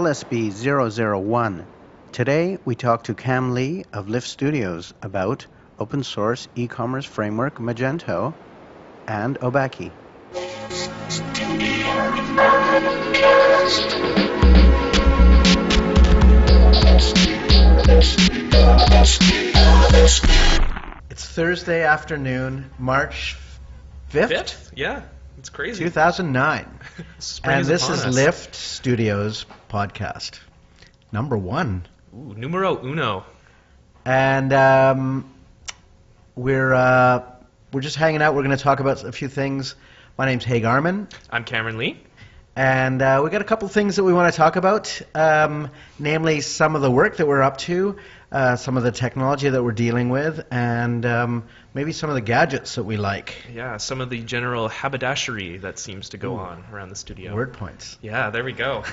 LSB001. Today we talk to Cam Lee of Lift Studios about open source e-commerce framework Magento and Obakki. It's Thursday afternoon, March 5th? Yeah, it's crazy. 2009. And this is us. Lift Studios podcast, number 1. Ooh, numero uno. And we're just hanging out. We're going to talk about a few things. My name's Haig Armen. I'm Cameron Lee. And we got a couple things that we want to talk about, namely some of the work that we're up to, some of the technology that we're dealing with, and maybe some of the gadgets that we like. Yeah, some of the general haberdashery that seems to go on around the studio. Word points. Yeah, there we go.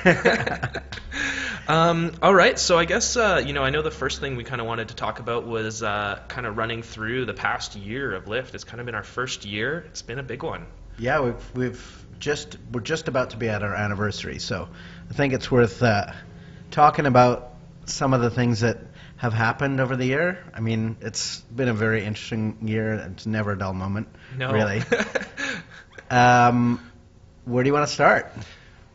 All right, so I guess, I know the first thing we kind of wanted to talk about was kind of running through the past year of Lyft. It's kind of been our first year. It's been a big one. Yeah, we're just about to be at our anniversary, so I think it's worth talking about some of the things that have happened over the year. I mean, it's been a very interesting year. It's never a dull moment, really. Where do you want to start?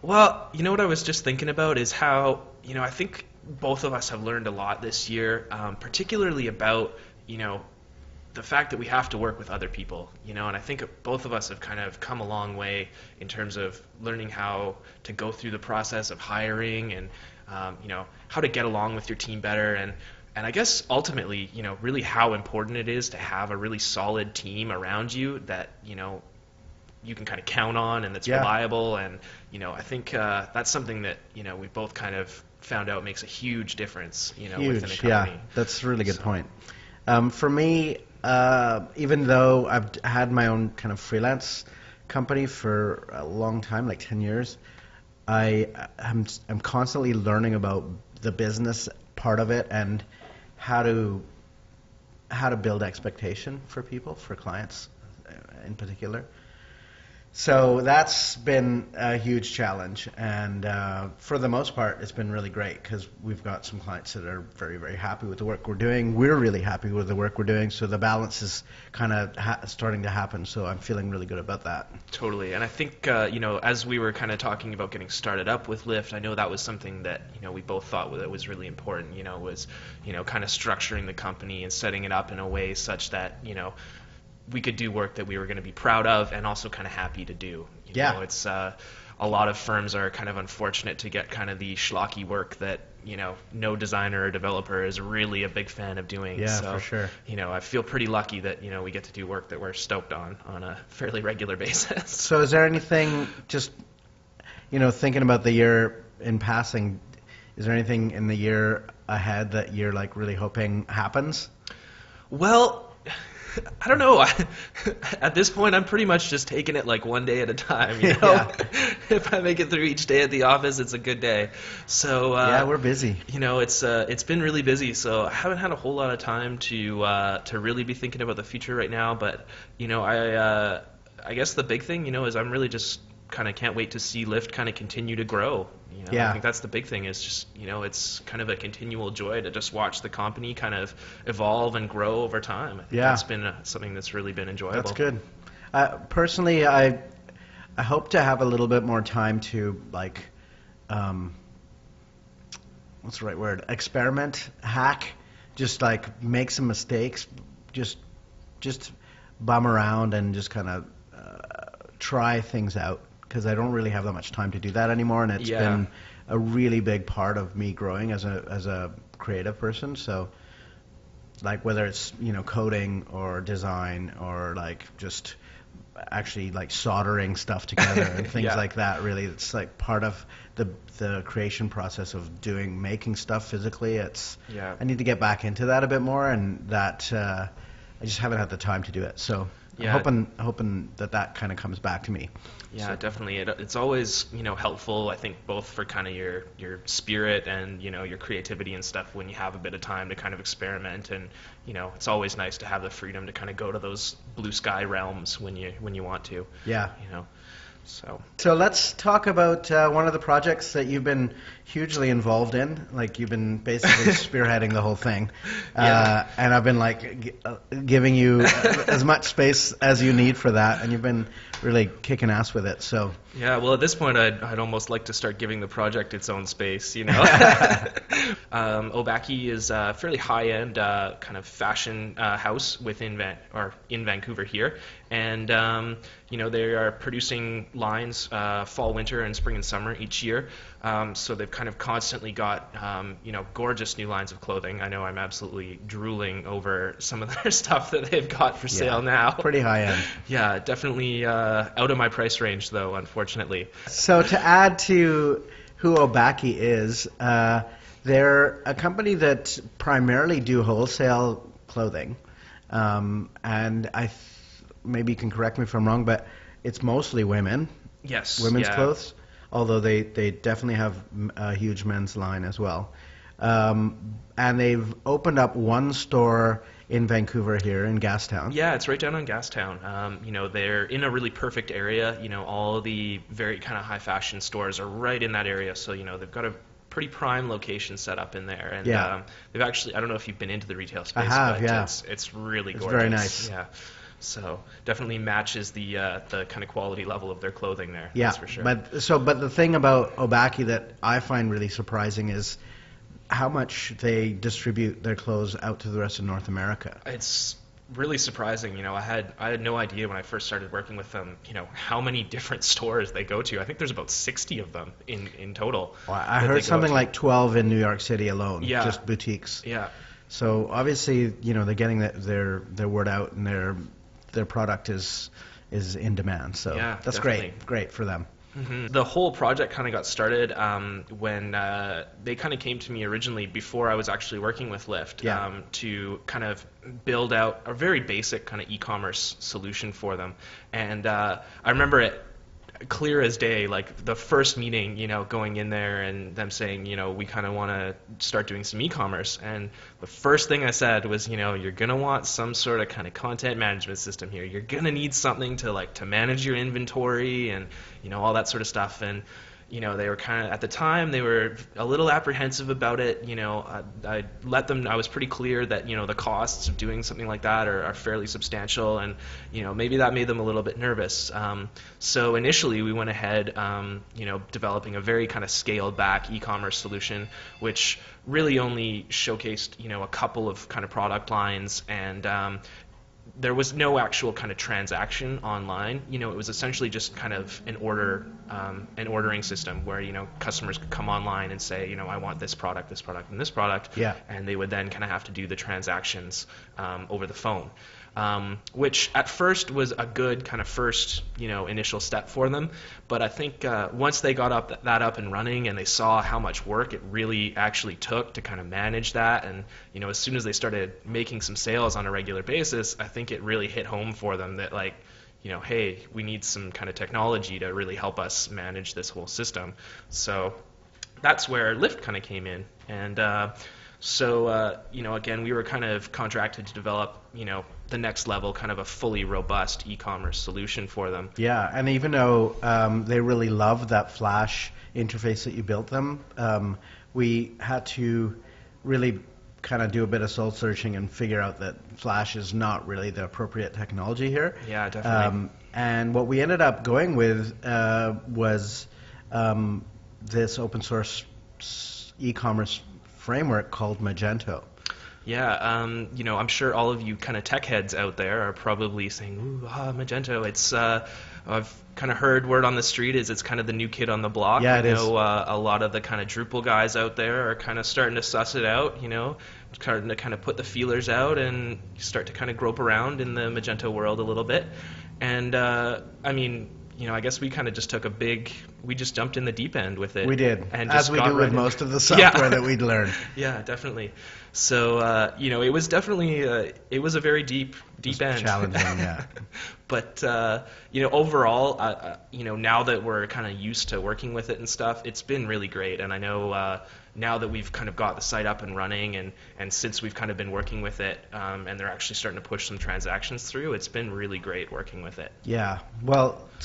Well, you know what I was just thinking about is how, I think both of us have learned a lot this year, particularly about, the fact that we have to work with other people, and I think both of us have kind of come a long way in terms of learning how to go through the process of hiring and, how to get along with your team better and I guess ultimately, really how important it is to have a really solid team around you that, you can kind of count on and that's reliable. And, I think that's something that, we both kind of found out makes a huge difference, within a company. Yeah, that's a really good point. For me, even though I've had my own kind of freelance company for a long time, like 10 years, I'm constantly learning about the business part of it and how to build expectation for people, for clients in particular. So that's been a huge challenge, and for the most part, it's been really great because we've got some clients that are very, very happy with the work we're doing. We're really happy with the work we're doing, so the balance is kind of starting to happen, so I'm feeling really good about that. Totally, and I think, as we were kind of talking about getting started up with Lyft, I know that was something that, we both thought that was really important, was, kind of structuring the company and setting it up in a way such that, we could do work that we were going to be proud of and also kind of happy to do. You know, it's a lot of firms are kind of unfortunate to get kind of the schlocky work that, no designer or developer is really a big fan of doing. Yeah, so, for sure. I feel pretty lucky that, we get to do work that we're stoked on a fairly regular basis. So is there anything, just, thinking about the year in passing, is there anything in the year ahead that you're like really hoping happens? Well, I don't know. At this point, I'm pretty much just taking it like one day at a time. If I make it through each day at the office, it's a good day. So we're busy. It's been really busy. So I haven't had a whole lot of time to really be thinking about the future right now. But I guess the big thing is I'm really just kind of can't wait to see Lyft kind of continue to grow. I think that's the big thing is just, it's kind of a continual joy to just watch the company kind of evolve and grow over time. I think that's been something that's really been enjoyable. That's good. Personally, I hope to have a little bit more time to, like, what's the right word? Experiment, hack, just like make some mistakes, just bum around and just kind of try things out. Because I don't really have that much time to do that anymore, and it's been a really big part of me growing as a creative person. So, like whether it's coding or design or like just actually like soldering stuff together and things like that. Really, it's like part of the creation process of making stuff physically. I need to get back into that a bit more, and that I just haven't had the time to do it. So. I'm hoping that kind of comes back to me. Yeah, so. Definitely. It's always, helpful, I think, both for kind of your spirit and, your creativity and stuff when you have a bit of time to kind of experiment. And, it's always nice to have the freedom to kind of go to those blue sky realms when you want to. Yeah. So let's talk about one of the projects that you've been hugely involved in. Like, you've been basically spearheading the whole thing. Yeah. And I've been like giving you as much space as you need for that, and you've been really kicking ass with it. So Yeah, well, at this point, I'd almost like to start giving the project its own space, you know. Obakki is a fairly high-end kind of fashion house in Vancouver here, and you know, they are producing lines fall, winter, and spring and summer each year. So they've kind of constantly got you know, gorgeous new lines of clothing. I know I'm absolutely drooling over some of their stuff that they've got for sale now. Pretty high end. Yeah, definitely out of my price range, though, unfortunately. So to add to who Obakki is, they're a company that primarily do wholesale clothing, and maybe you can correct me if I'm wrong, but it's mostly women's clothes, although they definitely have a huge men's line as well. And they've opened up one store in Vancouver here in Gastown. Yeah, it's right down on Gastown. You know, they're in a really perfect area. You know, all the very kind of high fashion stores are right in that area, so you know, they've got a pretty prime location set up in there. And they've actually, I don't know if you've been into the retail space, but it's really gorgeous. It's very nice. Yeah. So definitely matches the kind of quality level of their clothing there. Yeah, that's for sure. But the thing about Obakki that I find really surprising is how much they distribute their clothes out to the rest of North America. It's really surprising. You know, I had no idea when I first started working with them, you know, how many different stores they go to. I think there's about 60 of them in total. Well, I heard something like 12 in New York City alone, just boutiques. Yeah. So obviously, you know, they're getting their word out, and their product is in demand. So that's definitely great for them. Mm-hmm. The whole project kind of got started when they kind of came to me originally before I was actually working with Lyft to kind of build out a very basic kind of e-commerce solution for them. And I remember it clear as day, like the first meeting, you know, going in there and them saying, you know, we kind of want to start doing some e-commerce. And the first thing I said was, you know, you're going to want some sort of kind of content management system here. You're going to need something to manage your inventory and, you know, all that sort of stuff. And, you know, they were kind of, at the time, they were a little apprehensive about it. You know, I let them, I was pretty clear that, you know, the costs of doing something like that are fairly substantial, and, you know, maybe that made them a little bit nervous. So initially we went ahead, you know, developing a very kind of scaled back e-commerce solution, which really only showcased, you know, a couple of kind of product lines, and there was no actual kind of transaction online. You know, it was essentially just kind of an ordering system where, you know, customers could come online and say, you know, I want this product, and this product, and they would then kind of have to do the transactions over the phone. Which at first was a good kind of first, you know, initial step for them. But I think once they got that up and running, and they saw how much work it really actually took to kind of manage that, and, you know, as soon as they started making some sales on a regular basis, I think it really hit home for them that, like, you know, hey, we need some kind of technology to really help us manage this whole system. So that's where Lyft kind of came in. And so, you know, again, we were kind of contracted to develop, you know, the next level, kind of a fully robust e-commerce solution for them. Yeah, and even though they really loved that Flash interface that you built them, we had to really kind of do a bit of soul searching and figure out that Flash is not really the appropriate technology here. Yeah, definitely. And what we ended up going with was this open source e-commerce framework called Magento. Yeah, you know, I'm sure all of you kind of tech heads out there are probably saying, ooh, Magento. It's I've kind of heard word on the street is it's kind of the new kid on the block. Yeah, I know a lot of the kind of Drupal guys out there are kind of starting to suss it out, you know, starting to kind of put the feelers out and start to kind of grope around in the Magento world a little bit. And I mean, you know, I guess we kind of just took we just jumped in the deep end with it. We did, and as we do with most of the software that we'd learned. Yeah, definitely. So, you know, it was definitely, it was a very deep end. Challenging, yeah. But, you know, overall, you know, now that we're kind of used to working with it and stuff, it's been really great. And I know now that we've kind of got the site up and running, and since we've kind of been working with it, and they're actually starting to push some transactions through, it's been really great working with it. Yeah, well,